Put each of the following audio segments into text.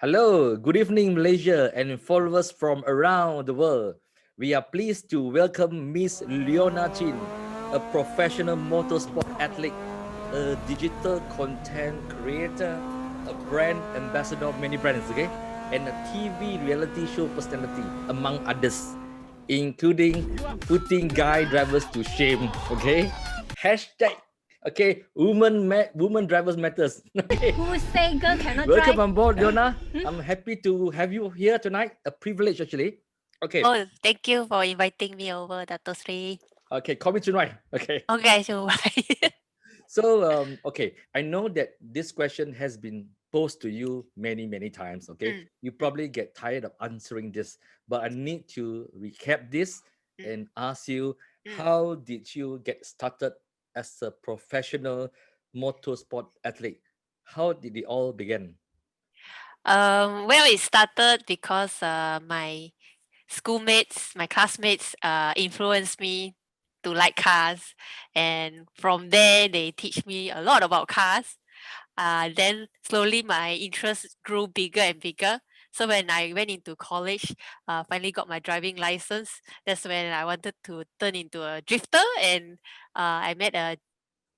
Hello, good evening, Malaysia, and followers from around the world. We are pleased to welcome Miss Leona Chin, a professional motorsport athlete, a digital content creator, a brand ambassador of many brands, okay, and a TV reality show personality, among others, including putting guy drivers to shame, okay? Hashtag okay, woman drivers matters. Okay. Who say girl cannot Welcome drive? on board, Leona. I'm happy to have you here tonight. A privilege, actually. Okay. Oh, thank you for inviting me over, Dr. Sri. Okay, call me tonight. Okay. Okay, so So, okay, I know that this question has been posed to you many, many times. Okay. You probably get tired of answering this, but I need to recap this and ask you, how did you get started as a professional motorsport athlete? How did it all begin? well, it started because my schoolmates, my classmates, influenced me to like cars, and from there they teach me a lot about cars. Then slowly my interest grew bigger and bigger. So when I went into college, finally got my driving license. That's when I wanted to turn into a drifter, and I met a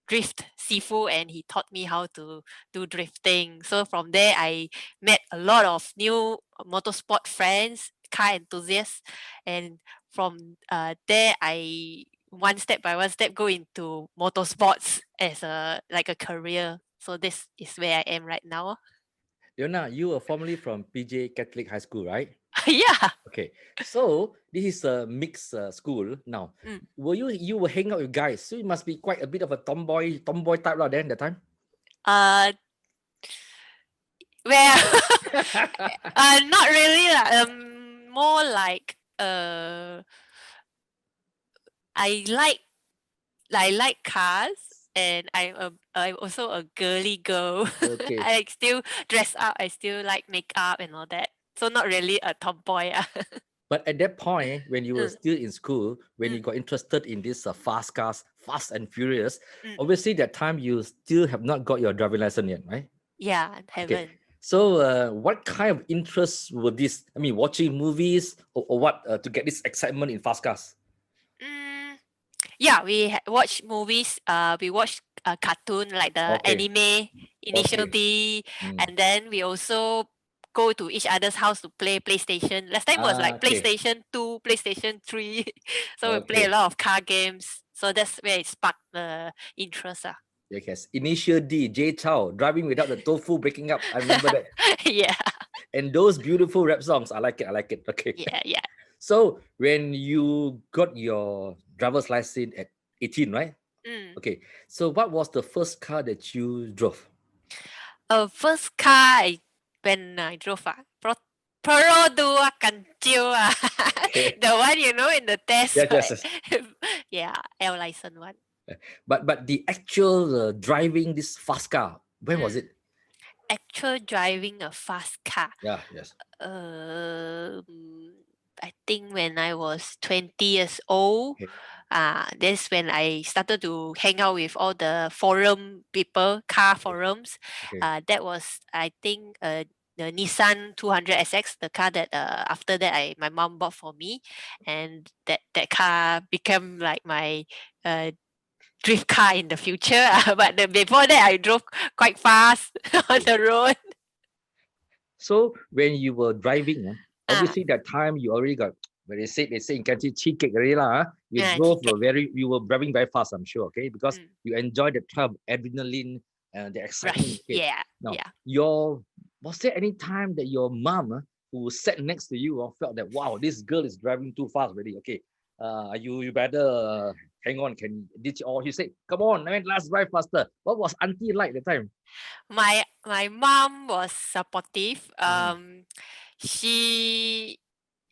drift sifu, and he taught me how to do drifting. So from there I met a lot of new motorsport friends, car enthusiasts, and from there I one step by one step go into motorsports as a career. So this is where I am right now. Leona, you were formerly from PJ Catholic High School, right? Yeah. Okay, so this is a mixed school. Now, were you were hanging out with guys? So you must be quite a bit of a tomboy type lah. Then that time. Uh well not really lah. More like I like cars, and I'm also a girly girl. Okay, I still dress up. I still like makeup and all that. So not really a tomboy. but at that point when you were Mm, still in school, when you mm, got interested in this fast cars, Fast and Furious, mm. obviously that time you still have not got your driving license yet, right? Yeah, Okay. heaven. So, what kind of interests were this? I mean, watching movies or what to get this excitement in fast cars? Mm, yeah, we watch movies. We watch cartoon like the Okay, anime, Initial okay. D, Mm. and then we also go to each other's house to play PlayStation. Last time was like Okay, PlayStation 2, PlayStation 3. So we play a okay. lot of car games. So that's where it sparked the interest. Yes, Initial D, J Chow, driving without the tofu breaking up. I remember that. Yeah, And those beautiful rap songs, I like it. I like it. Okay. yeah. So when you got your driver's license at 18, right? Mm. Okay. So what was the first car that you drove? First car when I drove Pro 2 Kancil Okay. the one in the test. Yes. Yeah, L license one. But the actual driving this fast car, when was Mm. it? Actual driving a fast car. Yeah, yes. Um, I think when I was 20 years old, Okay. that's when I started to hang out with all the forum people, car forums. Okay. That was, I think, the Nissan 200SX, the car that after that my mom bought for me, and that car became like my drift car in the future. But before that, I drove quite fast on the road. So when you were driving, Ah, obviously that time you already got, when they say in country cheat cake already lah. You drove ticket. you were driving very fast, I'm sure, okay, because Mm. you enjoyed the club adrenaline and the excitement. Rush. Okay. Yeah. Now, Yeah. was there any time that your mom who sat next to you felt that wow, this girl is driving too fast already? Okay, you better hang on. Or you say, come on, I mean, let's drive faster. What was auntie like at the time? My mom was supportive. She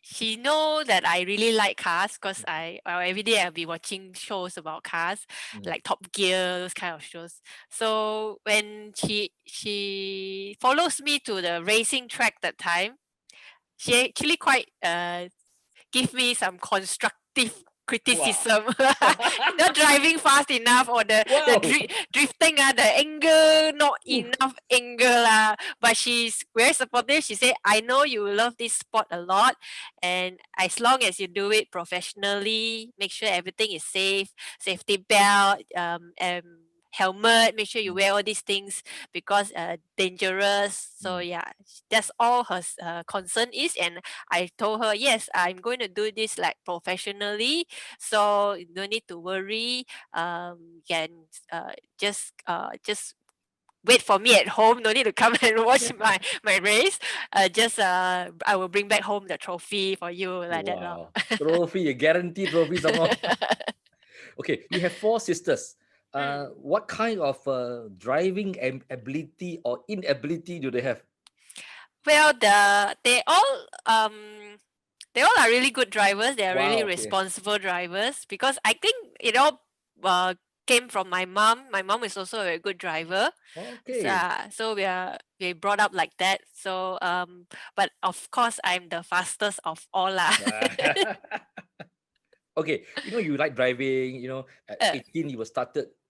she know that I really like cars, because every day I'll be watching shows about cars, like Top Gear, those kind of shows. So when she follows me to the racing track that time, she actually quite give me some constructive criticism. Not driving fast enough, or the Wow. drifting, the angle, not enough angle. But she's very supportive. She said, I know you love this sport a lot, and as long as you do it professionally, make sure everything is safe, safety belt, helmet, make sure you wear all these things, because dangerous. So yeah, that's all her concern is. And I told her, yes, I'm going to do this like professionally, so you don't need to worry. Can just wait for me at home. No need to come and watch my race. I will bring back home the trophy for you, like that. Wow. Trophy, a guaranteed trophy some more. Okay, you have 4 sisters. What kind of driving ability or inability do they have? Well, they all are really good drivers. They are really Wow, okay. responsible drivers, because I think it all came from my mom. My mom is also a very good driver. Okay. So we brought up like that. So but of course I'm the fastest of all lah. Okay, you like driving, at 18 you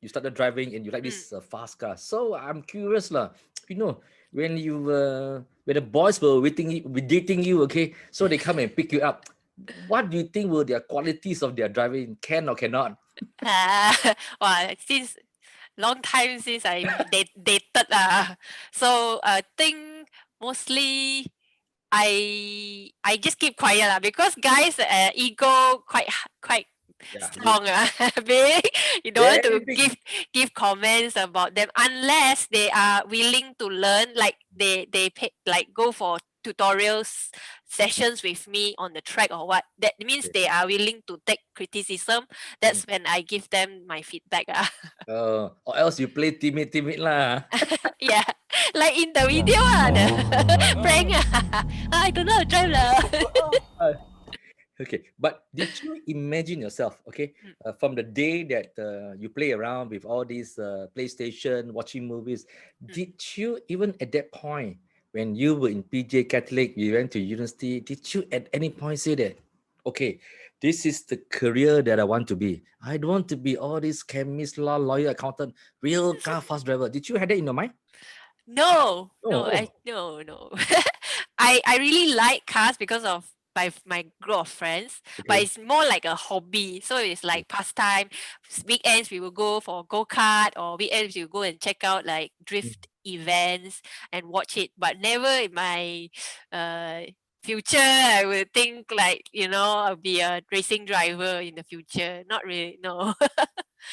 started driving and you like this fast car. So I'm curious lah, when when the boys were dating you, okay, so they come and pick you up. What do you think were their qualities of their driving? Can or cannot? Well, since long time since I dated, so I think mostly I just keep quiet lah, because guys ego quite strong, big. You don't want to give comments about them unless they are willing to learn, like they pay, like go for tutorials sessions with me on the track or what. That means they are willing to take criticism. That's when I give them my feedback. Or else you play timid lah. Yeah, like in the video, the prank. I don't know how to drive lah. Okay, but did you imagine yourself, okay, from the day that you play around with all these PlayStation, watching movies, did you even at that point, when you were in PJ Catholic, you went to university, did you at any point say that, okay, this is the career that I want to be. I don't want to be all these chemist, law, lawyer, accountant, real car fast driver. Did you have that in your mind? No. No. I really like cars because of my group of friends, but it's more like a hobby. So it's like pastime. Weekends we will go for go-kart, or weekends we will go and check out like drift events and watch it. But never in my future I would think like, I'll be a racing driver in the future. Not really, no.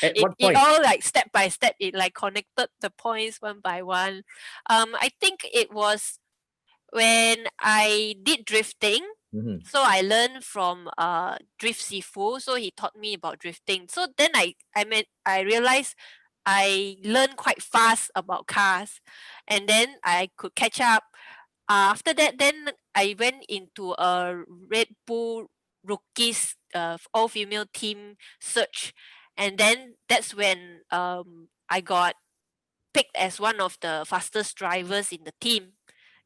At what point? It all like step by step, it like connected the points one by one. I think it was when I did drifting. So I learned from Drift Sifu. So he taught me about drifting. So then I realized I learned quite fast about cars, and then I could catch up. After that, then I went into a Red Bull rookies all female team search, and then that's when I got picked as one of the fastest drivers in the team.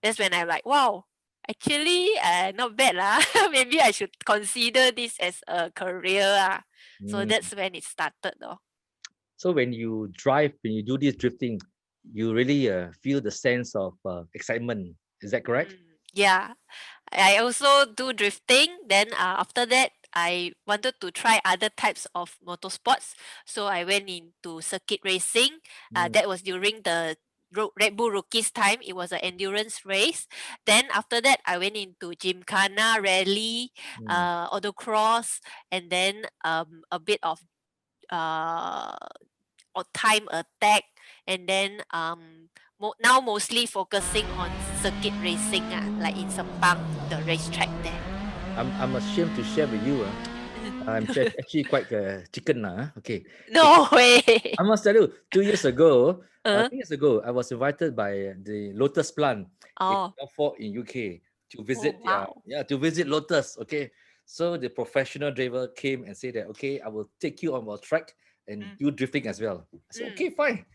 That's when I'm like, wow, actually not bad lah. Maybe I should consider this as a career. So that's when it started though. So when you drive, when you do this drifting, you really feel the sense of excitement. Is that correct? Yeah. I also do drifting. Then after that, I wanted to try other types of motorsports. So I went into circuit racing. That was during the Red Bull Rookies time. It was an endurance race. Then after that, I went into Gymkhana, rally, autocross, and then a bit of time attack, and then now mostly focusing on circuit racing, like in Sepang, the racetrack there. I'm ashamed to share with you. I'm actually quite chicken now. Okay. No way. I must tell you, 2 years ago, 2 years ago, I was invited by the Lotus plant in Norfolk in UK to visit. To visit Lotus. Okay. So the professional driver came and said that, okay, I will take you on our track and do drifting as well. I said, okay, fine.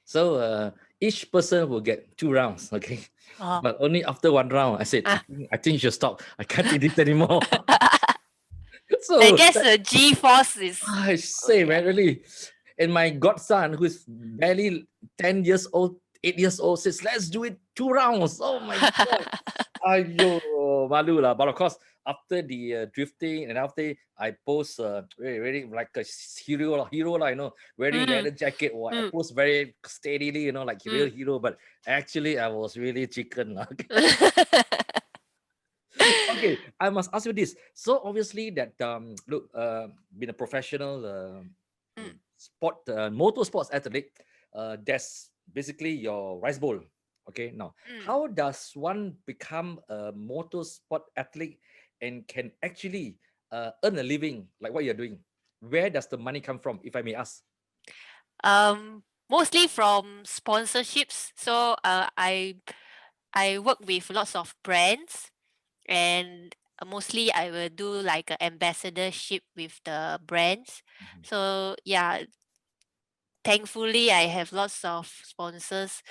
So each person will get 2 rounds, okay? But only after 1 round, I said, I think you should stop. I can't do this anymore. I So guess the G force is. I say, Yeah. man, really. And my godson, who is barely 10 years old, 8 years old, says, let's do it 2 rounds. Oh my God. Ayo, malu lah. But of course, after the drifting and after I post really like a hero lah, wearing Mm, leather jacket. Or I mm, post very steadily, like a real mm. hero. But actually, I was really chicken lah. Okay, I must ask you this. So obviously that look, being a professional Mm, sport motorsports athlete, that's basically your rice bowl. Okay, now mm. how does one become a motorsport athlete and can actually earn a living like what you're doing? Where does the money come from, if I may ask? Mostly from sponsorships. So I work with lots of brands, and mostly I will do like an ambassadorship with the brands. Mhm. So yeah, thankfully I have lots of sponsors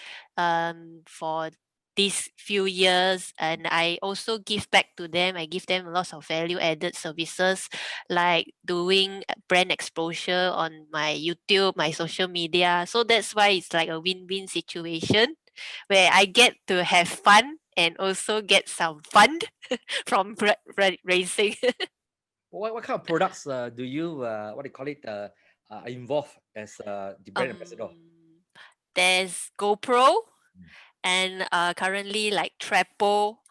for these few years, and I also give back to them. I give them lots of value added services like doing brand exposure on my YouTube, my social media. So that's why it's like a win-win situation where I get to have fun and also get some fun from racing. What kind of products do you what do you call it involve as the brand ambassador? um, there's GoPro, Mm. and currently like Trepo.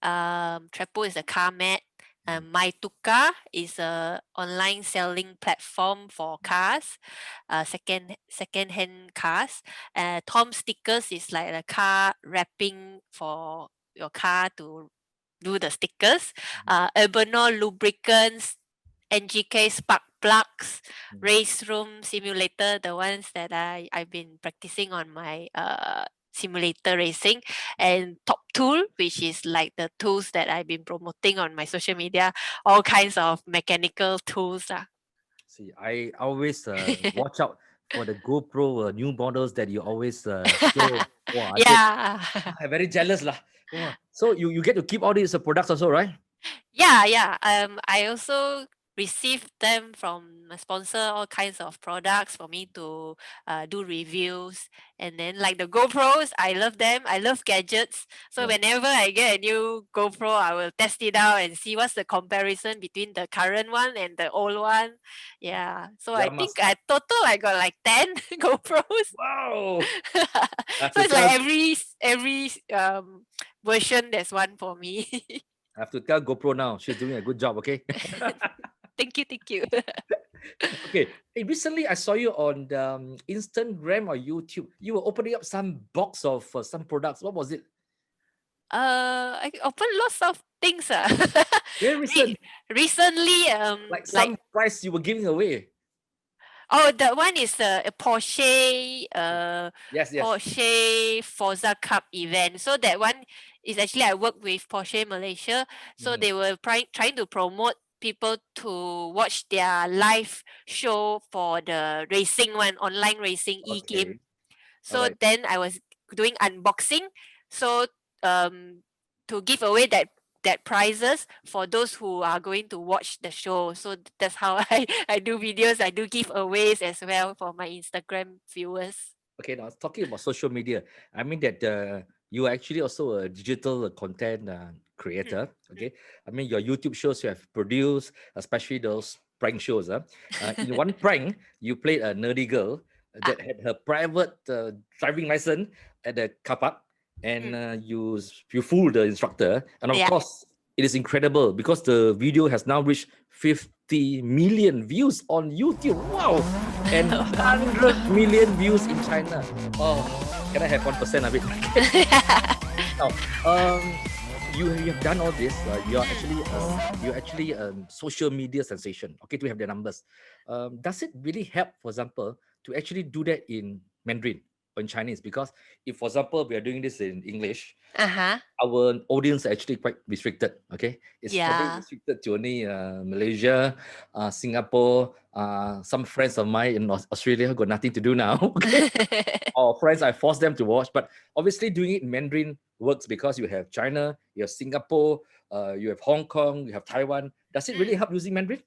Trepo is a car mat. Mm. Maituka is a online selling platform for cars, second hand cars. Tom Stickers is like a car wrapping for your car to do the stickers. Mm. Urbano lubricants, NGK spark plugs, Mm. race room simulator, the ones that I've been practicing on my simulator racing, and Top Tool, which is like the tools that I've been promoting on my social media, all kinds of mechanical tools. See, I always watch out for the GoPro new models that you always show. Wow, I said, Yeah. I'm very jealous lah. Wow. So you get to keep all these products also, right? Yeah. I also receive them from a sponsor, all kinds of products for me to do reviews. And then like the GoPros, I love them. I love gadgets. So Yeah. whenever I get a new GoPro, I will test it out and see what's the comparison between the current one and the old one. Yeah. So Yeah, I must. think total I got like 10 GoPros. Wow. I have So to it's like tell every version there's one for me. I have to tell GoPro now. She's doing a good job, okay? Thank you. Okay. Hey, recently I saw you on the, Instagram or YouTube. You were opening up some box of some products. What was it? I open lots of things. Very recent. Recently, Like like some price you were giving away. that one is a Porsche, Yes, yes. Porsche Forza Cup event. So that one is actually I work with Porsche Malaysia. So Mhm. they were trying to promote people to watch their live show for the racing one, online racing e-game. Okay. All So right. then I was doing unboxing. So to give away that prizes for those who are going to watch the show. So that's how I do videos. I do giveaways as well for my Instagram viewers. Okay, now talking about social media, I mean that you are actually also a digital content Mm, creator. mm, Okay, I mean your YouTube shows you have produced, especially those prank shows. In one prank, you played a nerdy girl ah, that had her private driving license at the car park, and mm, you fooled the instructor, and of yeah. course it is incredible because the video has now reached 50 million views on YouTube. Wow! And 100 million views in China. Oh, can I have 1% of it? Now, you have done all this. You're actually a social media sensation. Okay, to have the numbers. Does it really help, for example, to actually do that in Mandarin or in Chinese? Because if, for example, we are doing this in English, Uh-huh. our audience are actually quite restricted. Okay, it's probably Yeah. restricted to only Malaysia, Singapore, some friends of mine in Australia who got nothing to do now. Okay, or friends I forced them to watch. But obviously, doing it in Mandarin works because you have China, you have Singapore, you have Hong Kong, you have Taiwan. Does it really Mm. help using Mandarin?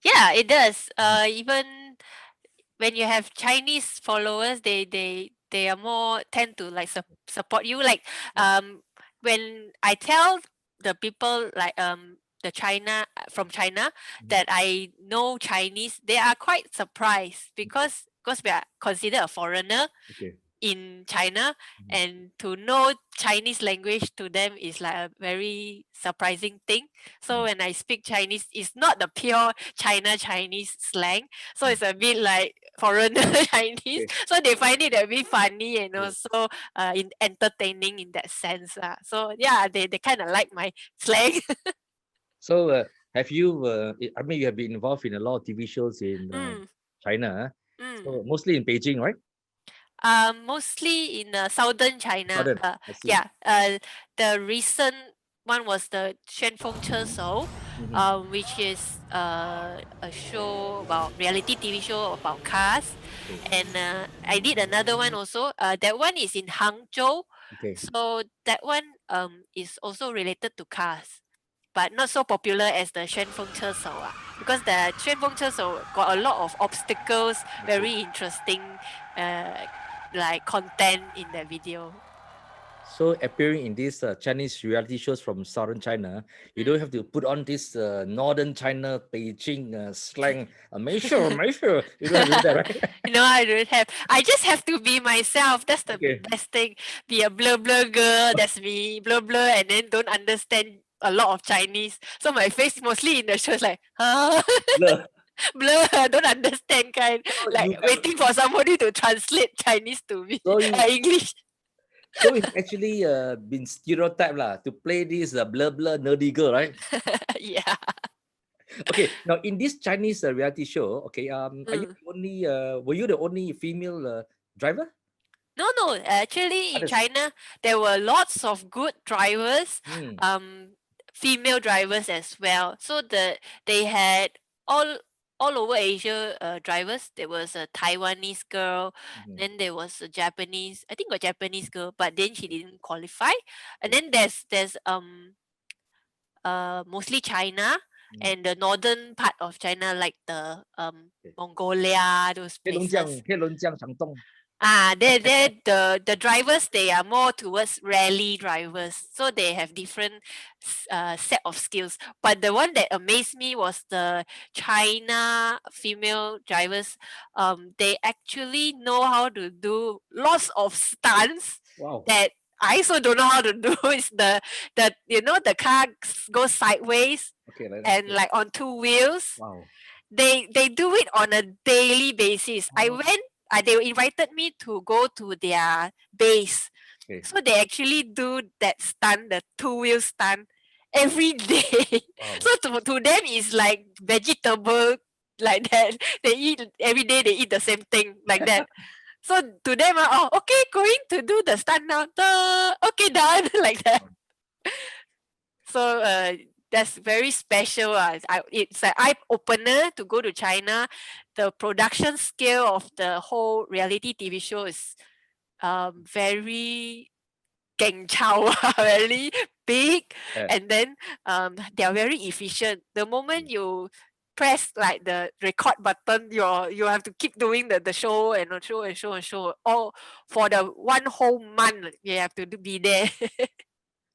Yeah, it does. Even when you have Chinese followers, they are more tend to like support you. Like when I tell the people like the China from China that I know Chinese, they are quite surprised because we are considered a foreigner Okay. in China, and to know Chinese language to them is like a very surprising thing. So when I speak Chinese, it's not the pure Chinese slang. So it's a bit like foreigner Chinese. Okay. So they find it a bit funny and Yeah. also entertaining in that sense. So yeah, they kind of like my slang. So have you? I mean, you have been involved in a lot of TV shows in mm, China. mm. So mostly in Beijing, right? Mostly in southern China. Southern. I see. Yeah. The recent one was the 旋风车手, Mhm. which is a show about reality TV show about cars, Okay. and I did another one also. That one is in Hangzhou, Okay. so that one is also related to cars, but not so popular as the 旋风车手 because the 旋风车手 got a lot of obstacles, Okay. very interesting like content in that video. So appearing in these Chinese reality shows from southern China, you don't have to put on this northern China Beijing slang. Malaysia. You don't have to do that, right? No, I don't have. I just have to be myself. That's the Okay. best thing. Be a blur blur girl. That's me. Blur blur, and then don't understand a lot of Chinese. So my face mostly in the show is like, huh? Blur. Blur. Don't understand kind. So Like you have, waiting for somebody to translate Chinese to me. so you English. so you actually been stereotyped lah to play this blur blur nerdy girl, right? Yeah. Okay. Now in this Chinese reality show, okay, are you Mm. the only were you the only female driver? No. Actually, in Others. China, there were lots of good drivers, Hmm. female drivers as well. So they had all all over Asia drivers. There was a Taiwanese girl, Mhm. then there was a Japanese. I think a Japanese girl, but then she didn't qualify. And Okay. then there's mostly China Mm. and the northern part of China, like the Okay. Mongolia, those places.黑龙江长东. They the drivers, they are more towards rally drivers, so they have different set of skills. But the one that amazed me was the China female drivers. They actually know how to do lots of stunts Wow. that I also don't know how to do. Is the the car goes sideways Okay, like that. and like on two wheels. Wow. They do it on a daily basis. I Oh, went. They invited me to go to their base, okay. so they actually do that stunt, the two-wheel stunt, every day. Wow. So to them it's like vegetable like that. They eat every day. They eat the same thing like that. So to them, oh, okay, going to do the stunt now. Okay, done like that. So that's very special. It's an eye opener to go to China. The production scale of the whole reality TV show is very geng chao, very big, Yeah. and then they are very efficient. The moment you press like the record button, you have to keep doing the show and show and show and show. All for the one whole month, you have to be there.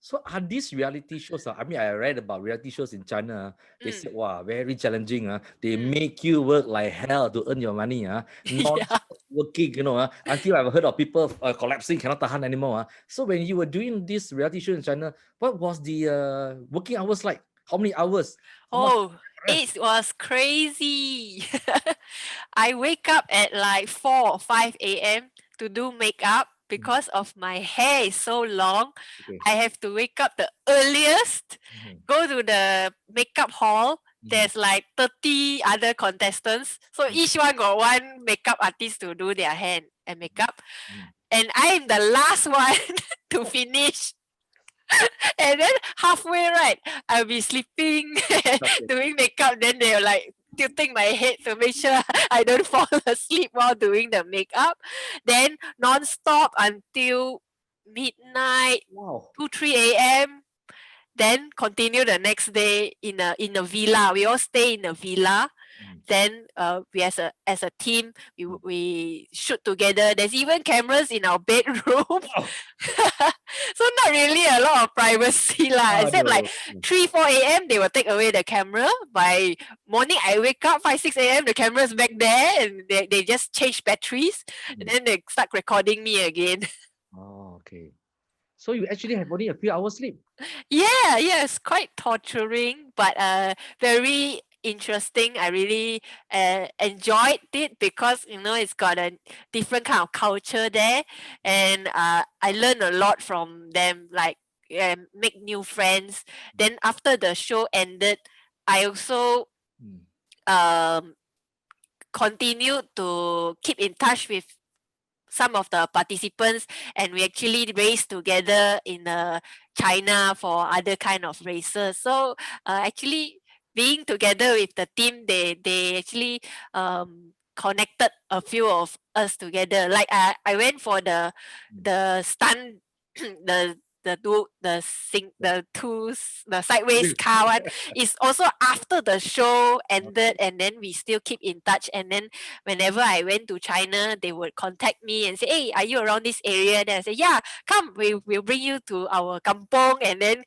So are these reality shows? I mean, I read about reality shows in China. They said, wow, very challenging. They make you work like hell to earn your money. Yeah. Non-stop working, until I've heard of people collapsing, cannot tahan anymore. So when you were doing this reality show in China, what was the working hours like? How many hours? How much Oh, rest? it was crazy. I wake up at like 4 or 5 a.m. to do makeup because of my hair is so long. Okay. I have to wake up the earliest, Mhm. go to the makeup hall. Mhm. There's like 30 other contestants. So each one got one makeup artist to do their hair and makeup. Mhm. And I am the last one to finish. And then halfway, right, I'll be sleeping, Okay. doing makeup. Then they're like tilting my head to make sure I don't fall asleep while doing the makeup. Then non-stop until midnight, Wow. 2, 3 a.m. Then continue the next day in a villa. We all stay in a villa. Then we as a team, we shoot together. There's even cameras in our bedroom. Wow. So not really a lot of privacy lah. Except like 3-4 a.m. they will take away the camera. By morning I wake up 5-6 a.m. the camera's back there, and they just change batteries, and then they start recording me again. Oh, okay. So you actually have only a few hours sleep. Yeah, it's quite torturing, but very interesting. I really enjoyed it because it's got a different kind of culture there, and I learned a lot from them, like make new friends. Then after the show ended, I also continued to keep in touch with some of the participants, and we actually race together in China for other kind of races. So actually being together with the team, they actually connected a few of us together. Like I went for the stunt the sideways car one is also after the show ended, and then we still keep in touch. And then whenever I went to China, they would contact me and say, "Hey, are you around this area?" Then I say, "Yeah, come, we'll bring you to our kampong, and then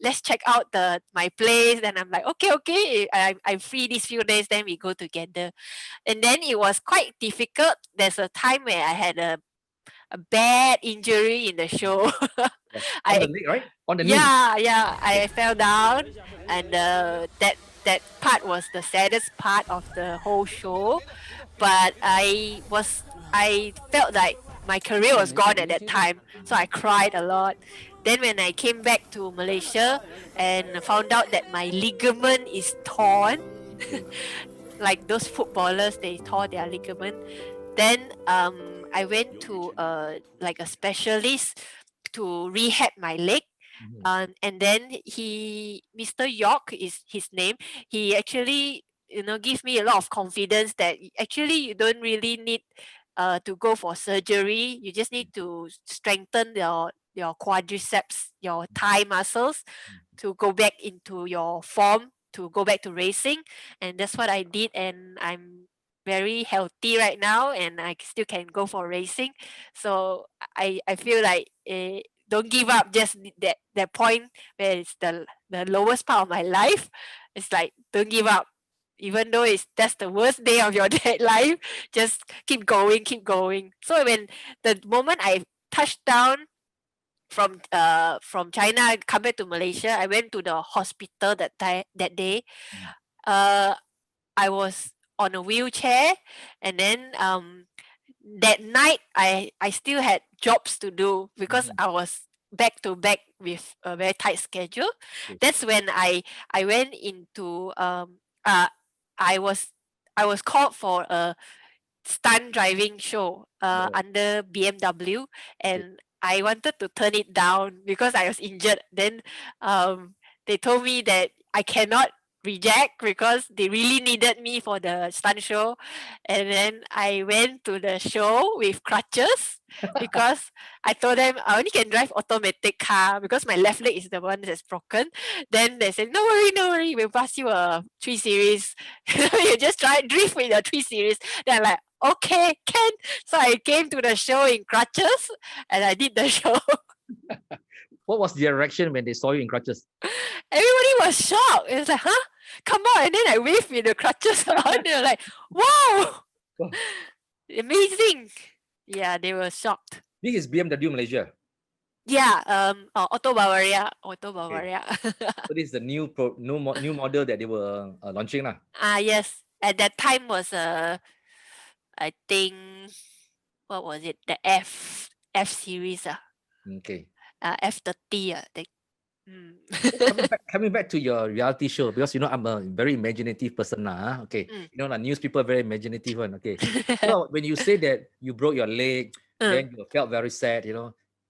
let's check out my place." Then I'm like, okay, I'm free these few days, then we go together. And then it was quite difficult. There's a time where I had a bad injury in the show. On the leg, right? On the knee. Yeah, I fell down, and that part was the saddest part of the whole show. But I felt like my career was gone at that time, so I cried a lot. Then when I came back to Malaysia and found out that my ligament is torn, like those footballers, they tore their ligament. Then I went to like a specialist to rehab my leg. And then Mr. York is his name. He actually, gives me a lot of confidence that actually you don't really need to go for surgery. You just need to strengthen your quadriceps, your thigh muscles, to go back into your form, to go back to racing. And that's what I did, and I'm very healthy right now, and I still can go for racing. So I feel like don't give up. Just that point where it's the lowest part of my life. It's like, don't give up, even though that's the worst day of your life. Just keep going. So when the moment I touched down from China, I come back to Malaysia, I went to the hospital that day. I was on a wheelchair, and then that night I still had jobs to do because I was back to back with a very tight schedule. That's when I went into I was called for a stunt driving show under BMW, and I wanted to turn it down because I was injured. Then they told me that I cannot reject because they really needed me for the stunt show. And then I went to the show with crutches because I told them I only can drive automatic car because my left leg is the one that's broken. Then they said, no worry, we'll pass you a 3 Series. You just try drift with a 3 Series. Then I'm like, okay, can. So I came to the show in crutches and I did the show. What was their reaction when they saw you in crutches? Everybody was shocked. It was like, huh? Come on. And then I waved with the crutches on. They were like, wow. Amazing. Yeah, they were shocked. This is BMW Malaysia. Yeah, Auto Bavaria. So this is the new model that they were launching lah. Yes. At that time was I think, what was it? The F series. Okay. F30. Coming back to your reality show, because I'm a very imaginative person now. Okay, news people are very imaginative one. Okay, so when you say that you broke your leg, then you felt very sad.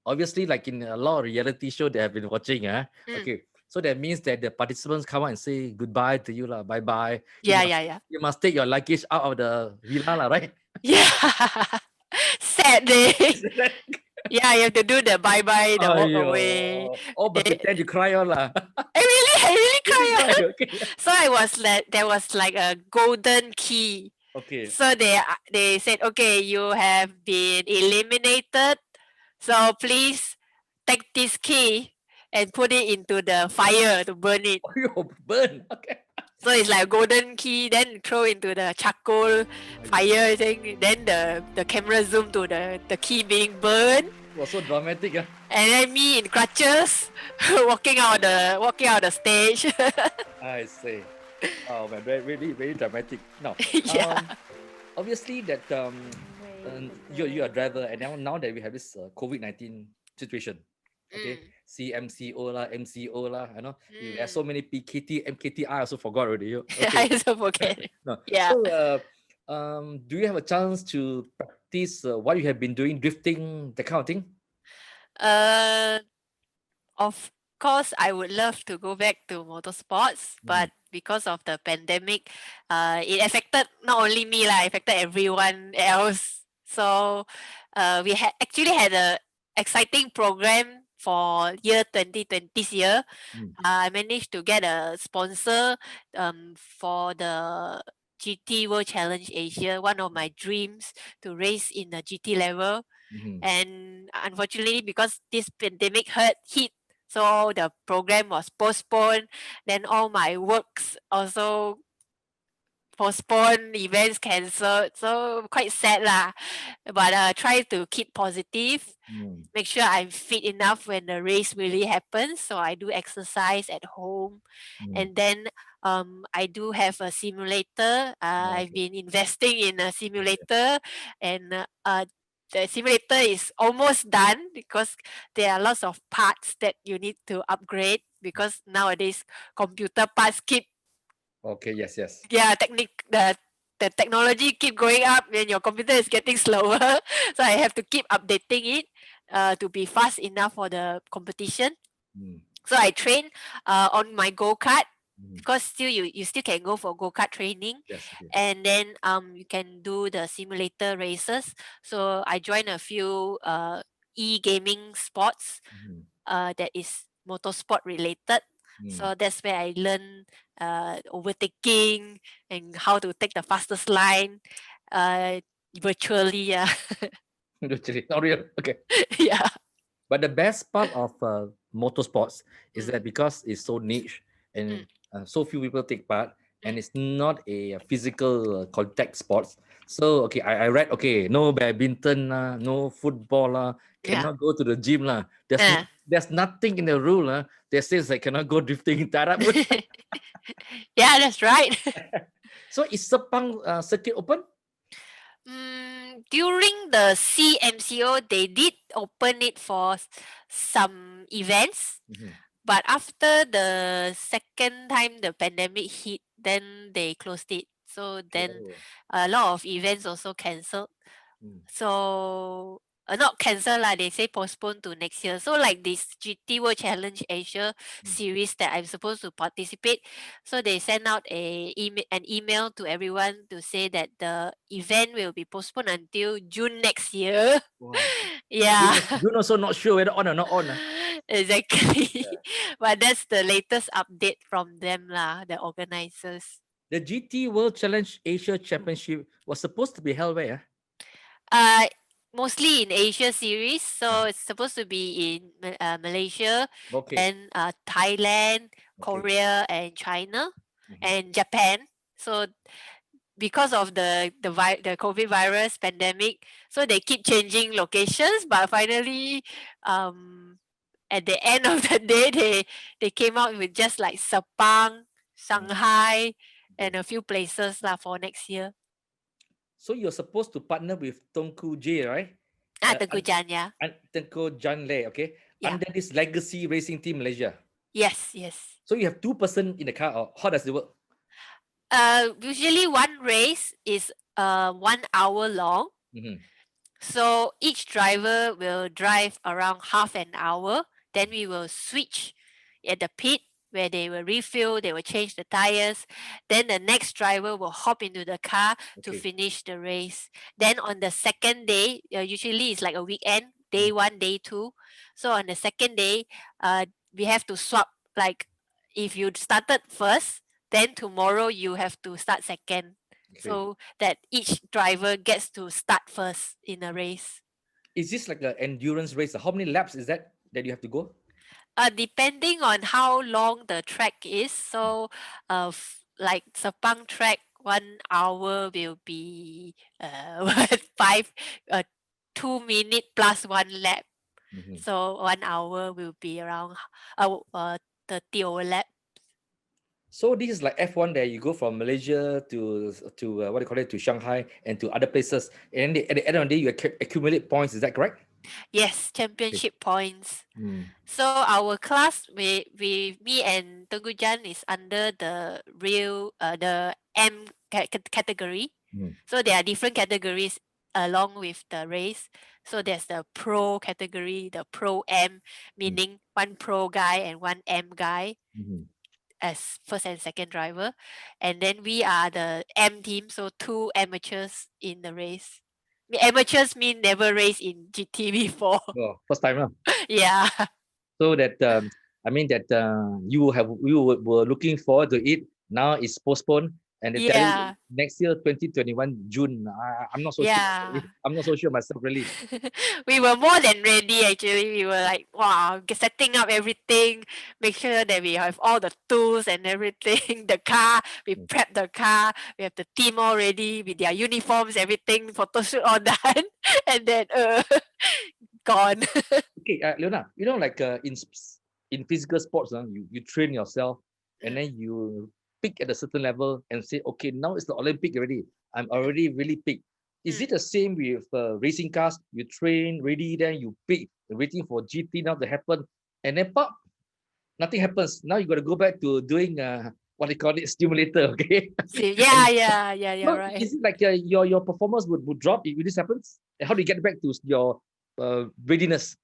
Obviously, like in a lot of reality show that I've been watching. Okay, so that means that the participants come out and say goodbye to you lah, bye bye. Yeah. You must take your luggage out of the villa lah, right? Yeah. Sad day. Yeah, you have to do the bye-bye, the walk away. Oh, but pretend you cry on lah. I really Right, okay. So I was like, there was like a golden key. Okay. So they said, okay, you have been eliminated. So please take this key and put it into the fire to burn it. Oh, you burn. Okay. So it's like a golden key, then throw into the charcoal fire thing. Then the camera zoom to the key being burned. It was so dramatic. Yeah. And then me in crutches, walking out the stage. I see. Oh man, really, very dramatic. Now, Yeah. obviously that you're a driver, and now that we have this COVID-19 situation, okay, CMCO lah, MCO lah, you know, there are so many PKT, MKT. I also forgot already. Okay. I also forget. No. Yeah. So, do you have a chance to practice what you have been doing, drifting, that kind of thing? Of course, I would love to go back to motorsports, but because of the pandemic, it affected not only me lah, it affected everyone else. So, we actually had a exciting program for year 2020 this year. I managed to get a sponsor for the GT World Challenge Asia, one of my dreams to race in the GT level. And unfortunately, because this pandemic hit, so the program was postponed. Then all my works also postponed, events cancelled. So quite sad lah. But try to keep positive. Make sure I'm fit enough when the race really happens. So I do exercise at home. And then I do have a simulator. I've been investing in a simulator, and the simulator is almost done because there are lots of parts that you need to upgrade because nowadays computer parts keep Okay. Yes. the technology keep going up and your computer is getting slower. So I have to keep updating it to be fast enough for the competition. So I train on my go-kart because still you still can go for go-kart training. Yes. Okay. And then you can do the simulator races. So I joined a few e-gaming sports that is motorsport related. So that's where I learn overtaking and how to take the fastest line virtually. Yeah. Literally, not real. Okay. Yeah. But the best part of motorsports is that because it's so niche and so few people take part, and it's not a physical contact sports. So okay, I read no badminton lah, no football lah, cannot go to the gym lah. There's nothing in the rule that says I cannot go drifting in Tarap. Yeah, that's right. So is Sepang circuit open? During the CMCO, they did open it for some events, but after the second time the pandemic hit, then they closed it. So then a lot of events also cancelled. So not cancel lah, they say postpone to next year. So like this GT World Challenge Asia series that I'm supposed to participate, so they send out an email to everyone to say that the event will be postponed until June next year. Wow. Yeah. You're also not sure whether on or not on. Exactly. But that's the latest update from them lah, the organizers. The GT World Challenge Asia Championship was supposed to be held where? Mostly in Asia series, so it's supposed to be in Malaysia, and Thailand, Korea, and China, and Japan. So because of the COVID virus pandemic, so they keep changing locations, but finally at the end of the day they came out with just like Sepang, Shanghai, and a few places lah for next year. So you're supposed to partner with Tengku J, right? Tengku Jan, yeah. Tengku Jan Le, okay? Yeah. Under this legacy racing team Malaysia. Yes. So you have 2 person in the car, or how does it work? Usually one race is 1 hour long. So each driver will drive around half an hour. Then we will switch at the pit where they will refill, they will change the tires. Then the next driver will hop into the car to finish the race. Then on the second day, usually it's like a weekend, day 1, day 2. So on the second day, we have to swap, like if you started first, then tomorrow you have to start second. Okay. So that each driver gets to start first in a race. Is this like an endurance race? How many laps is that you have to go? Depending on how long the track is. So, like Sepang track, 1 hour will be five, 2 minute plus 1 lap. Mhm. So 1 hour will be around 30 over lap. So this is like F1 there. You go from Malaysia to what do you call it, to Shanghai and to other places, and at the end of the day you accumulate points. Is that correct? Yes, Okay. championship points. Mm. So our class, me and Tegujan is under the M category. Mm. So there are different categories along with the race. So there's the pro category, the pro M, meaning one pro guy and one M guy Mm-hmm. as first and second driver. And then we are the M team, so 2 amateurs in the race. Amateurs mean never raced in GT before. Oh, first time, huh? Yeah. So that I mean that you were looking forward to it. Now it's postponed, and they tell you Yeah. next year 2021 June. I'm not so sure. Yeah. I'm not so sure myself really. We were more than ready actually. We were like, wow, setting up everything, make sure that we have all the tools and everything. The car, we Mm. prep the car, we have the team all ready with their uniforms, everything, photo shoot all done, and then gone. Okay, Leona, you know, like in physical sports, you train yourself, and Mm, then you peak at a certain level and say, okay, now it's the Olympic already. I'm already really peak. Is mm. it the same with racing cars? You train ready, then you peak, waiting for GT now to happen, and then pop, nothing happens. Now you got to go back to doing what they call it, stimulator. Okay, See, and yeah, no, right. is it like your performance would drop if this happens? And how do you get back to your readiness?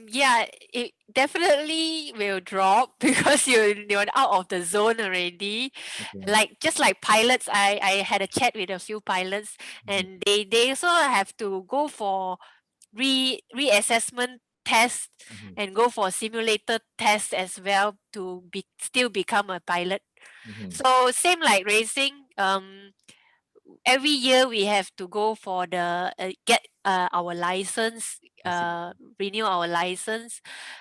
Yeah, it definitely will drop because you're out of the zone already. Okay. Like just like pilots, I had a chat with a few pilots, Mhm. and they also have to go for reassessment tests Mhm. and go for simulator tests as well to still become a pilot. Mhm. So same like racing. Every year we have to go for the get our license, I see. renew our license.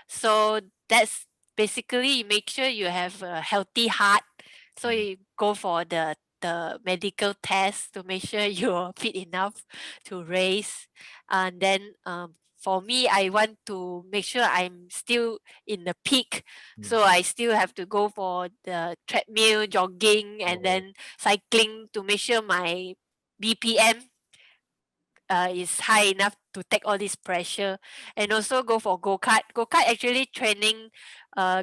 So that's basically you make sure you have a healthy heart. So Mm. you go for the medical test to make sure you're fit enough to race. And then for me, I want to make sure I'm still in the peak. Mm. So I still have to go for the treadmill, jogging, and Oh. then cycling to make sure my BPM is high enough to take all this pressure, and also go for go-kart. Go-kart actually training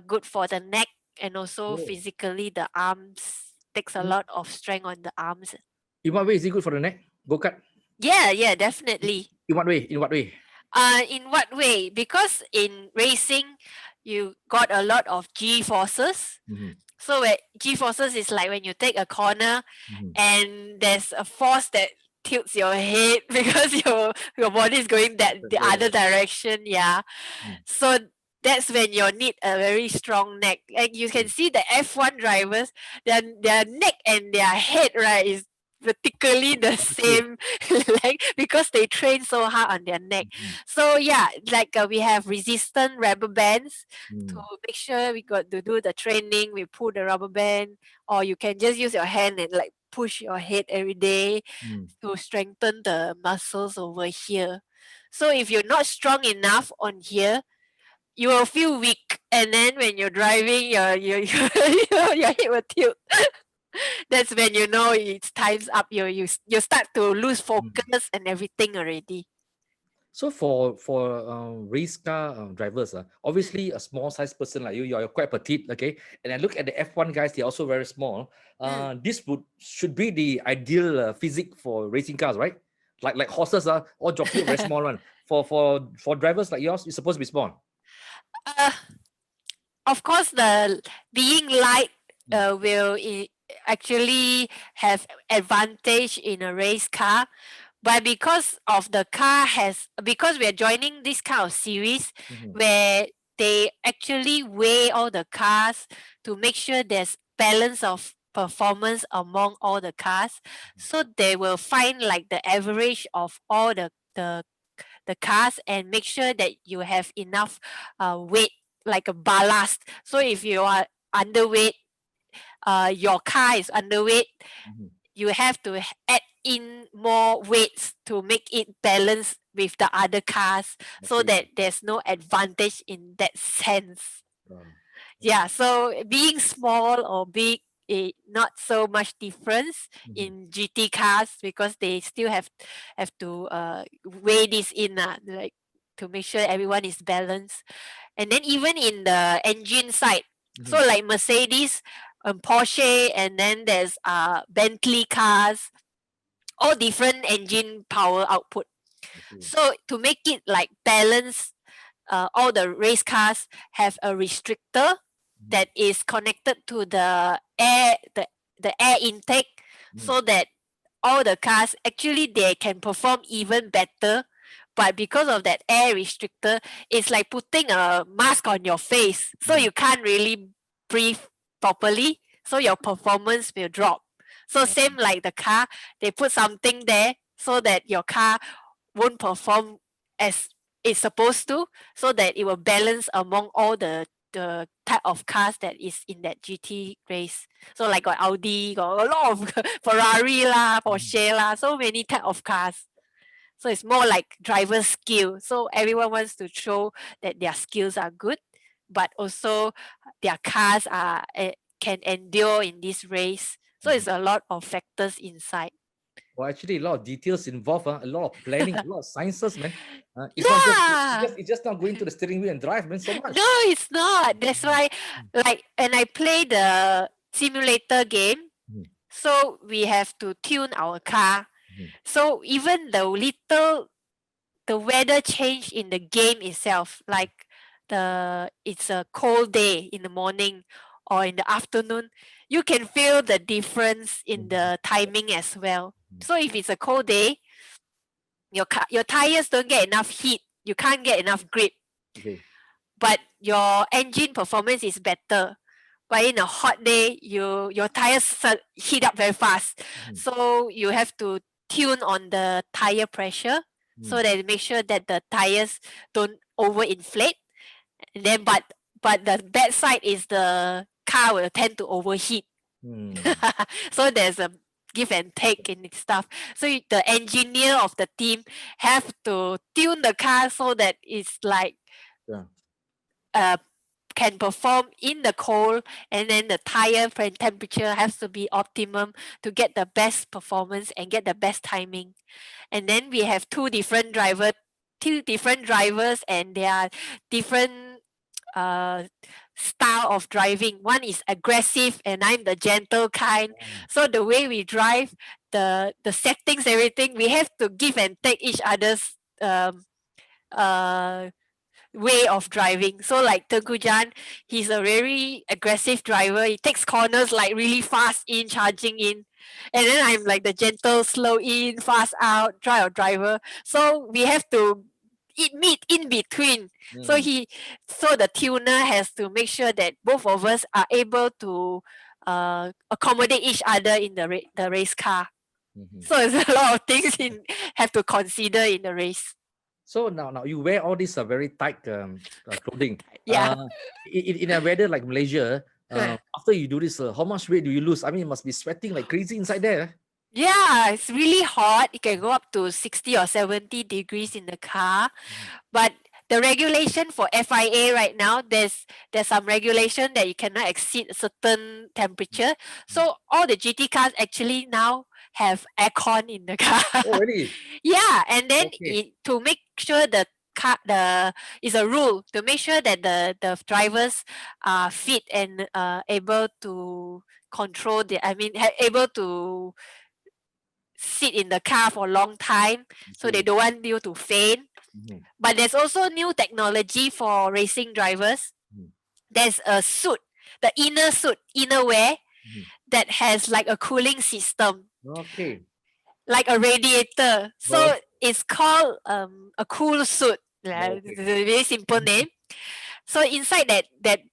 good for the neck, and also Oh. physically the arms takes a In, lot of strength on the arms. in what way is it good for the neck? Go kart. Yeah, definitely. In what way? In what way? In what way? Because in racing, you got a lot of G forces. Mm-hmm. So where G forces is like when you take a corner Mm-hmm. and there's a force that tilts your head because your body is going the other Oh. direction. Yeah. Mm. So that's when you need a very strong neck. Like you can Okay. see the F1 drivers, their neck and their head, right, is vertically the Okay. same like because they train so hard on their neck. Mm-hmm. So yeah, like we have resistant rubber bands to Mm. make sure we got to do the training. We pull the rubber band, or you can just use your hand and like push your head every day Mm. to strengthen the muscles over here. So if you're not strong enough on here, you will feel weak, and then when you're driving, your head will tilt. That's when you know it's time's up. You start to lose Mm. focus and everything already. So for race car drivers, Mm, obviously a small size person like you, you're quite petite, okay. And I look at the F1 guys; they're also very small. mm. This should be the ideal physique for racing cars, right? Like horses are all jockey very small one. For drivers like yours, you're supposed to be small. uh, of course, the being light Mm. will actually have advantage in a race car, but because of the car has because we are joining this kind of series Mhm. where they actually weigh all the cars to make sure there's balance of performance among all the cars. So they will find like the average of all the cars and make sure that you have enough weight, like a ballast. So if you are underweight, your car is underweight, you have to add in more weights to make it balance with the other cars, so that there's no advantage in that sense. Yeah, so being small or big, not so much difference in GT cars, because they still have to weigh this in, like to make sure everyone is balanced. And then even in the engine side, so like Mercedes, Porsche, and then there's Bentley cars, all different engine power output. So to make it like balance, all the race cars have a restrictor that is connected to the air, the air intake, so that all the cars actually they can perform even better. But because of that air restrictor, it's like putting a mask on your face, so you can't really breathe properly, so your performance will drop. So same like the car, they put something there so that your car won't perform as it's supposed to, so that it will balance among all the type of cars that is in that GT race. So like got Audi, got a lot of Ferrari lah, Porsche lah, so many type of cars. So it's more like driver skill. So everyone wants to show that their skills are good, but also their cars are can endure in this race. So it's a lot of factors inside. Well, actually, a lot of details involved, a lot of planning, a lot of sciences, man. It's it's just not going to the steering wheel and drive, man, so much. No, it's not. That's why, like, and I play the simulator game, so we have to tune our car. So even the weather change in the game itself, like it's a cold day in the morning or in the afternoon, you can feel the difference in the timing as well. So if it's a cold day, your tires don't get enough heat, you can't get enough grip, but your engine performance is better. But in a hot day, your tires heat up very fast, so you have to tune on the tire pressure, so that make sure that the tires don't overinflate. And then but the bad side is the car will tend to overheat. So there's a give and take in stuff. So the engineer of the team have to tune the car so that it's like can perform in the cold, and then the tire temperature has to be optimum to get the best performance and get the best timing. And then we have two different drivers, and they are different style of driving. One is aggressive and I'm the gentle kind. So the way we drive, the settings, everything, we have to give and take each other's way of driving. So like Tengku Jan, he's a very aggressive driver. He takes corners like really fast in, charging in. And then I'm like the gentle, slow in, fast out driver. So we have to meet in between. So the tuner has to make sure that both of us are able to accommodate each other in the race car. So there's a lot of things have to consider in the race. So now you wear all these very tight clothing. Yeah. In a weather like Malaysia, after you do this, how much weight do you lose? I mean, you must be sweating like crazy inside there. Yeah, it's really hot. It can go up to 60 or 70 degrees in the car. But the regulation for FIA right now, there's some regulation that you cannot exceed a certain temperature. So all the GT cars actually now have aircon in the car. Oh, really? Yeah, and then to make sure the car, is a rule to make sure that the drivers are fit and able to control able to sit in the car for a long time, so they don't want you to faint. But there's also new technology for racing drivers. There's a suit, the inner wear, that has like a cooling system. Okay. Like a radiator. So it's called a cool suit. It's a very simple name. So inside that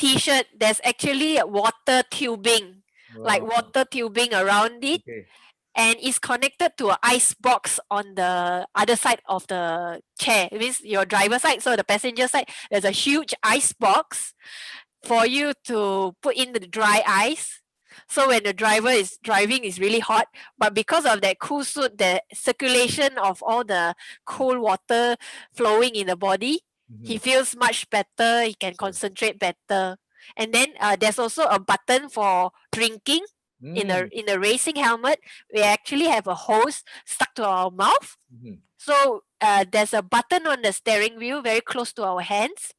t-shirt, there's actually a water tubing, like Wow. water tubing around it. Okay. And it's connected to an ice box on the other side of the chair. It means your driver's side, so the passenger side, there's a huge ice box for you to put in the dry ice. So when the driver is driving, it's really hot. But because of that cool suit, the circulation of all the cool water flowing in the body, he feels much better. He can Sure. concentrate better. And then there's also a button for drinking. In the racing helmet, we actually have a hose stuck to our mouth. So there's a button on the steering wheel very close to our hands.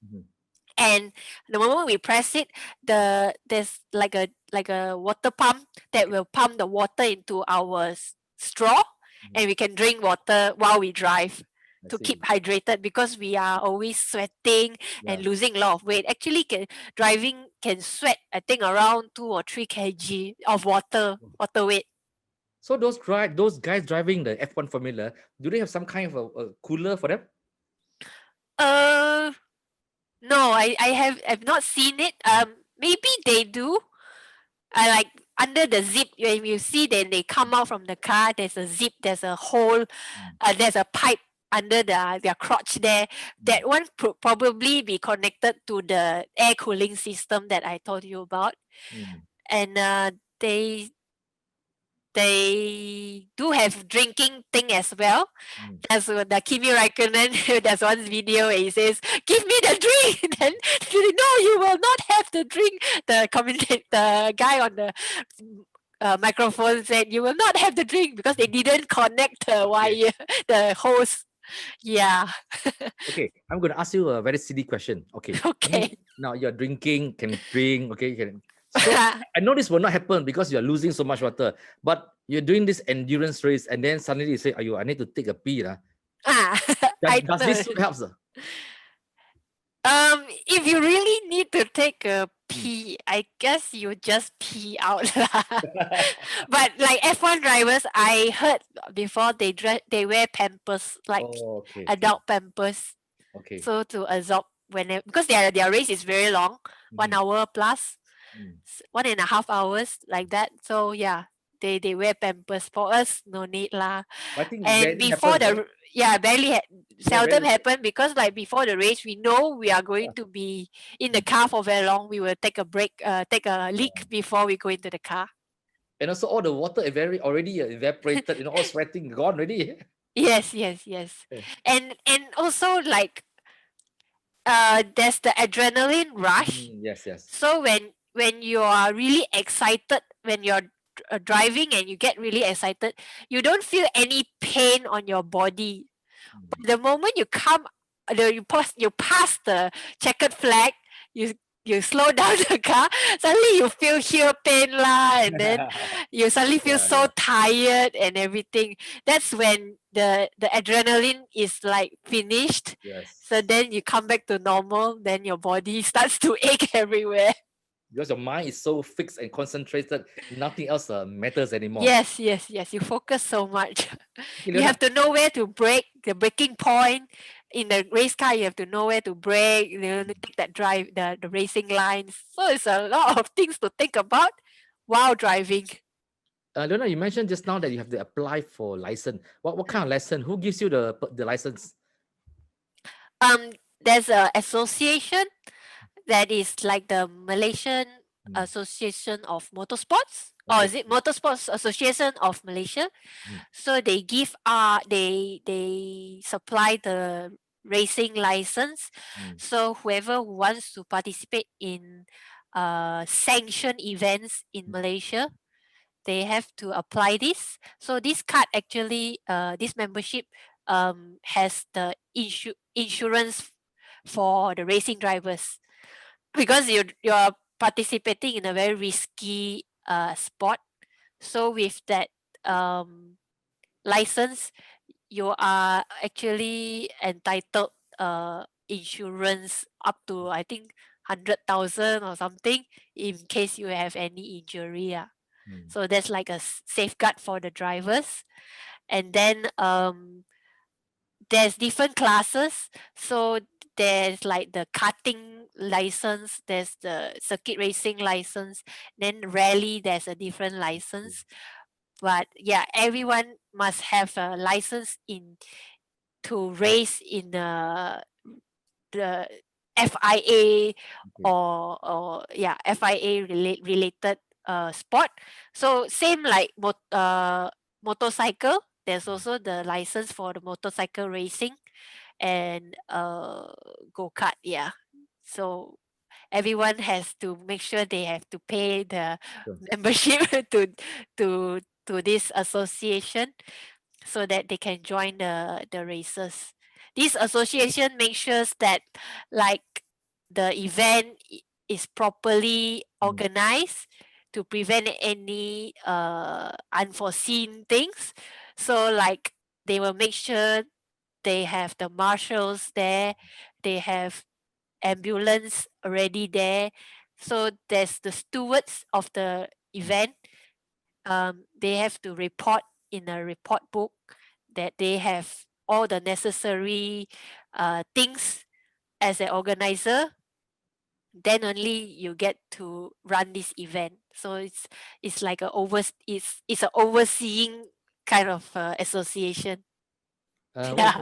And the moment we press it, there's like a water pump that will pump the water into our straw, and we can drink water while we drive to keep hydrated, because we are always sweating and losing a lot of weight. Actually, driving can sweat, I think, around 2 or 3 kg of water weight. So those guys driving the F1 Formula, do they have some kind of a cooler for them? No, I've not seen it. Maybe they do. Like under the zip, when you see then they come out from the car, there's a zip, there's a hole, there's a pipe under their crotch there. That one probably be connected to the air cooling system that I told you about. And they do have drinking thing as well. As the Kimi Raikkonen, there's one video where he says, "Give me the drink." Then no, you will not have the drink. The guy on the microphone said, "You will not have the drink," because they didn't connect the wire, the hose. Yeah. Okay, I'm going to ask you a very silly question. Okay. Okay. Now you're drinking, can drink, okay, so I know this will not happen because you're losing so much water, but you're doing this endurance race and then suddenly you say, "Ayo, I need to take a pee." Does this help? If you really need to take a pee, I guess you just pee out. But like F1 drivers, I heard before they wear Pampers, like adult Pampers. Okay. So to absorb because their race is very long, 1 hour plus, 1.5 hours, like that. So yeah, they wear Pampers. For us, no need lah. I think and before happens, barely seldom happen, because like before the race, we know we are going to be in the car for very long. We will take a break, take a leak before we go into the car. And also all the water already evaporated, all sweating gone already. Yes. And also like there's the adrenaline rush. Yes. So when you are really excited, when you're driving and you get really excited, you don't feel any pain on your body. But the moment you pass the checkered flag, you slow down the car, suddenly you feel heel pain lah, and then you suddenly feel so tired and everything. That's when the adrenaline is like finished. So then you come back to normal, then your body starts to ache everywhere. Because your mind is so fixed and concentrated, nothing else matters anymore. Yes. You focus so much. You have to know where to brake, the braking point. In the race car, you have to know where to brake, take that drive, the racing lines. So it's a lot of things to think about while driving. Leona, you mentioned just now that you have to apply for license. What kind of license? Who gives you the license? There's an association that is like the Malaysian Association of Motorsports, or is it Motorsports Association of Malaysia? So they give they supply the racing license. So whoever wants to participate in sanctioned events in Malaysia, they have to apply this. So this card actually, this membership has the insurance for the racing drivers, because you're participating in a very risky sport. So with that license, you are actually entitled insurance up to, I think, 100,000 or something in case you have any injury. So that's like a safeguard for the drivers. And then there's different classes. So there's like the karting license, there's the circuit racing license, then rally there's a different license. But yeah, everyone must have a license in to race in the FIA Okay. or yeah, FIA related sport. So same like motorcycle, there's also the license for the motorcycle racing and go-kart. Yeah. So everyone has to make sure they have to pay the Sure. membership to this association so that they can join the races. This association makes sure that like the event is properly organized to prevent any unforeseen things. So like they will make sure they have the marshals there, they have ambulance already there. So there's the stewards of the event. They have to report in a report book that they have all the necessary things as an organizer. Then only you get to run this event. So it's like it's an overseeing kind of association. What Yeah.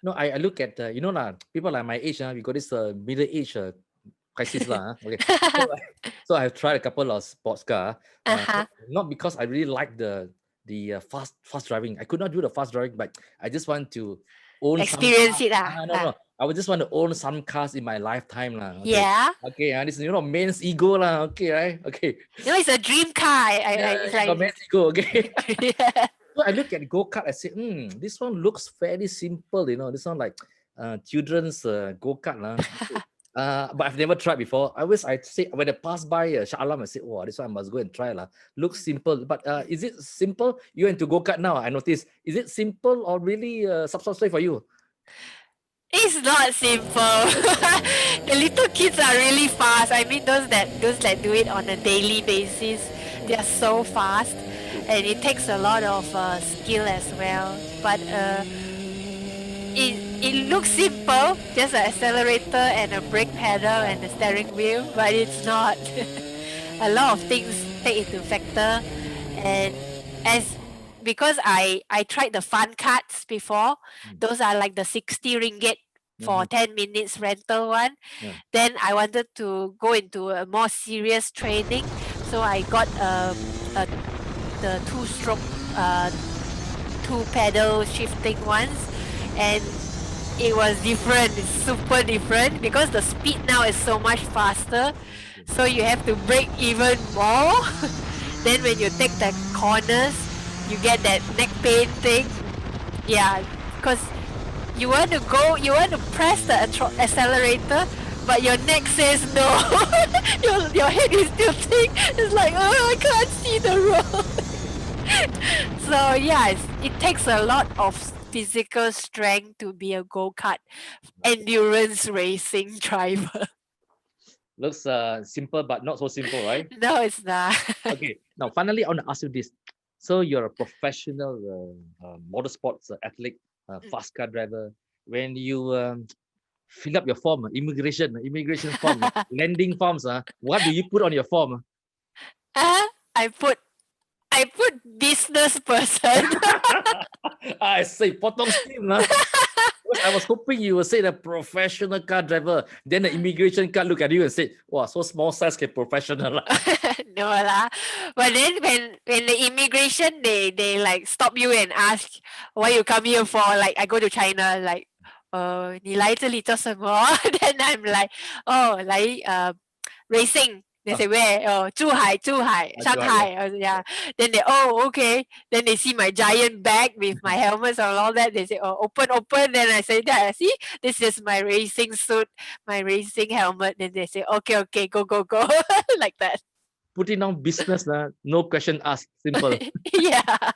no, I look at you know lah, people like my age, we got this middle age crisis lah. Okay, so so I've tried a couple of sports car. Uh-huh. Not because I really like the fast driving. I could not do the fast driving, but I just want to own some Experience cars. it ah. No. I would just want to own some cars in my lifetime lah. Okay. Yeah. Okay, this is man's ego lah. Okay, right? Okay. You know, it's a dream car. Yeah, It's you got like man's ego. Okay. yeah. So I look at go-kart, I say, this one looks fairly simple, this one like children's go-kart. But I've never tried before. I say when I pass by Shah Alam, I say, oh, this one I must go and try. Looks simple. But is it simple? You're into go-kart now, I notice. Is it simple or really substantial for you? It's not simple. The little kids are really fast. I mean, those that do it on a daily basis, they are so fast, and it takes a lot of skill as well. But it looks simple, just an accelerator and a brake pedal and a steering wheel, but it's not. A lot of things take into factor, and because I tried the fun cards before, those are like the 60 ringgit for 10 minutes rental one. Yeah. Then I wanted to go into a more serious training, so I got the two-stroke, two pedal shifting ones, and it was different. It's super different because the speed now is so much faster, so you have to brake even more. Then when you take the corners, you get that neck pain thing. Yeah, because you want to press the accelerator, but your neck says no. your head is tilting. It's like, oh, I can't see the road. So yeah, it takes a lot of physical strength to be a go-kart endurance racing driver. Looks simple, but not so simple, right? No, it's not. Okay, now finally, I want to ask you this. So you're a professional motorsports athlete, fast car driver. When you fill up your form, immigration form, landing forms, what do you put on your form? I put business person. I say potong steam lah. I was hoping you would say the professional car driver. Then the immigration card look at you and say, "Wow, so small size can professional." No lah. But then when the immigration they like stop you and ask why you come here for, like I go to China, like 你来这里做什么? Then I'm like, oh, 来racing. They say where? Oh, Zhuhai, Shanghai. Yeah. Then they, oh, okay. Then they see my giant bag with my helmets and all that. They say, oh, open. Then I say, yeah, see, this is my racing suit, my racing helmet. Then they say, okay, go. Like that. Putting on business, no question asked, simple. Yeah.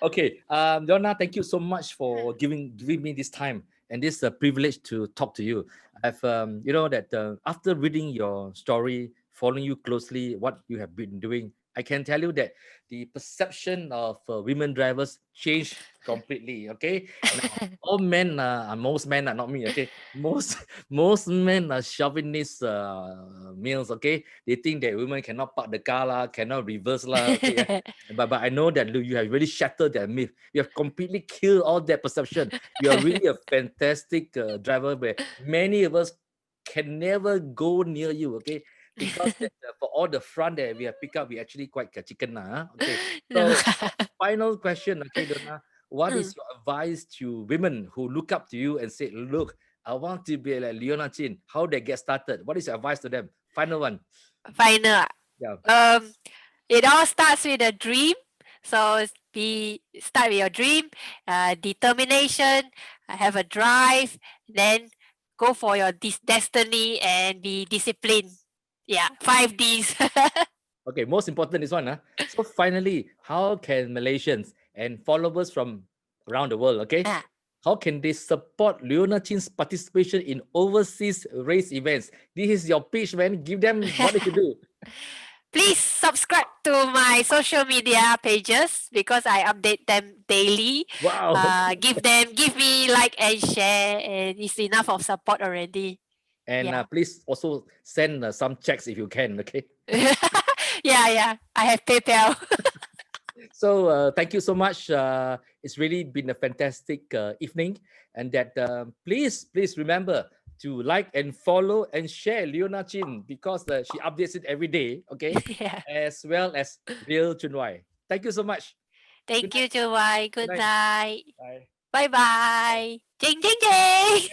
Okay, Leona, thank you so much for giving me this time and this privilege to talk to you. I've after reading your story, following you closely, what you have been doing, I can tell you that the perception of women drivers changed completely. Okay, now all men, most men are not me. Okay, most men are chauvinist males. Okay, they think that women cannot park the car lah, cannot reverse lah. Okay, yeah. But I know that you have really shattered that myth. You have completely killed all that perception. You are really a fantastic driver where many of us can never go near you. Okay, because that, for all the front that we have picked up, we actually quite chicken lah. Okay, No. so final question. Okay, Donna, what Mm. is your advice to women who look up to you and say, "Look, I want to be like Leona Chin"? How they get started? What is your advice to them? Final one. Final. Yeah. It all starts with a dream. So start with your dream, determination, have a drive, then go for your destiny and be disciplined. Yeah, 5 Ds. Okay, most important is one. So finally, how can Malaysians and followers from around the world, okay, Ah. how can they support Leona Chin's participation in overseas race events? This is your pitch, man. Give them what they should do. Please subscribe to my social media pages because I update them daily. Wow. Give me like and share, and it's enough of support already. And Yeah. please also send some checks if you can, okay? Yeah. I have PayPal. So thank you so much. It's really been a fantastic evening, and that please remember to like and follow and share Leona Chin because she updates it every day, okay? Yeah. As well as RealChunWai. Thank you so much. Thank you, Chua. Good Good night. night. Bye. Bye bye. Ching ching ching.